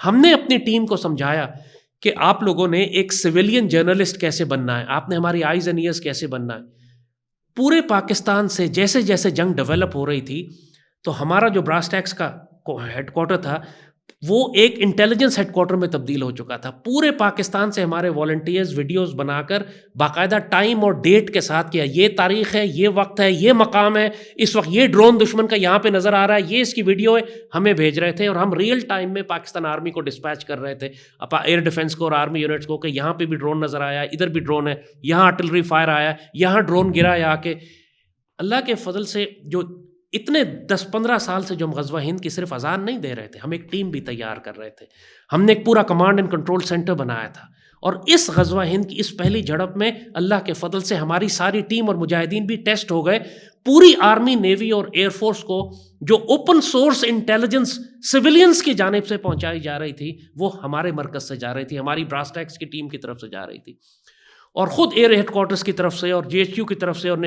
ہم نے اپنی ٹیم کو سمجھایا کہ آپ لوگوں نے ایک سویلین جرنلسٹ کیسے بننا ہے، آپ نے ہماری آئیز اینڈ ایئرس کیسے بننا ہے. پورے پاکستان سے جیسے جیسے جنگ ڈیولپ ہو رہی تھی تو ہمارا جو براس ٹیکس کا ہیڈ کوارٹر تھا وہ ایک انٹیلیجنس ہیڈ کوارٹر میں تبدیل ہو چکا تھا. پورے پاکستان سے ہمارے والنٹیئرز ویڈیوز بنا کر باقاعدہ ٹائم اور ڈیٹ کے ساتھ کیا، یہ تاریخ ہے، یہ وقت ہے، یہ مقام ہے، اس وقت یہ ڈرون دشمن کا یہاں پہ نظر آ رہا ہے، یہ اس کی ویڈیو ہے، ہمیں بھیج رہے تھے. اور ہم ریئل ٹائم میں پاکستان آرمی کو ڈسپیچ کر رہے تھے، ایئر ڈیفنس کو اور آرمی یونٹس کو، کہ یہاں پہ بھی ڈرون نظر آیا، ادھر بھی ڈرون ہے، یہاں آرٹلری فائر آیا، یہاں ڈرون گرا ہے آ کے. اللہ کے فضل سے جو اتنے 10-15 سال سے جو ہم غزوہ ہند کی صرف اذان نہیں دے رہے تھے، ہم ایک ٹیم بھی تیار کر رہے تھے. ہم نے ایک پورا کمانڈ اینڈ کنٹرول سینٹر بنایا تھا. اور اس غزوہ ہند کی اس پہلی جھڑپ میں اللہ کے فضل سے ہماری ساری ٹیم اور مجاہدین بھی ٹیسٹ ہو گئے. پوری آرمی، نیوی اور ایئر فورس کو جو اوپن سورس انٹیلیجنس سویلینز کی جانب سے پہنچائی جا رہی تھی وہ ہمارے مرکز سے جا رہی تھی، ہماری براس ٹیکس کی ٹیم کی طرف سے جا رہی تھی. اور خود ایئر ہیڈ کوارٹرز کی طرف سے اور جی ایچ کیو کی طرف سے اور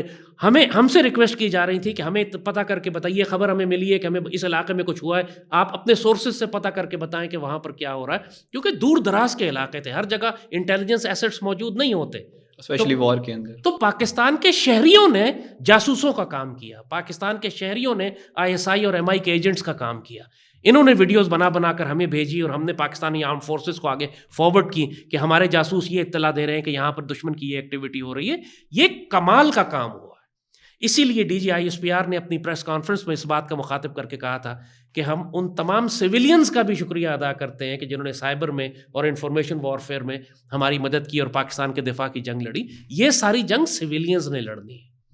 ہم سے ریکویسٹ کی جا رہی تھی کہ ہمیں پتہ کر کے بتائیے، خبر ہمیں ملی ہے کہ ہمیں اس علاقے میں کچھ ہوا ہے، آپ اپنے سورسز سے پتہ کر کے بتائیں کہ وہاں پر کیا ہو رہا ہے. کیونکہ دور دراز کے علاقے تھے، ہر جگہ انٹیلیجنس ایسٹس موجود نہیں ہوتے، اسپیشلی وار کے اندر. تو پاکستان کے شہریوں نے جاسوسوں کا کام کیا، پاکستان کے شہریوں نے آئی ایس آئی اور ایم آئی کے ایجنٹس کا کام کیا. انہوں نے ویڈیوز بنا کر ہمیں بھیجی اور ہم نے پاکستانی آرم فورسز کو آگے فارورڈ کی کہ ہمارے جاسوس یہ اطلاع دے رہے ہیں کہ یہاں پر دشمن کی یہ ایکٹیویٹی ہو رہی ہے. یہ کمال کا کام ہوا ہے. اسی لیے D G I S P R نے اپنی پریس کانفرنس میں اس بات کا مخاطب کر کے کہا تھا کہ ہم ان تمام سویلینز کا بھی شکریہ ادا کرتے ہیں کہ جنہوں نے سائبر میں اور انفارمیشن وارفیئر میں ہماری مدد کی اور پاکستان کے دفاع کی جنگ لڑی. یہ ساری جنگ سویلینز نے لڑنی ہے.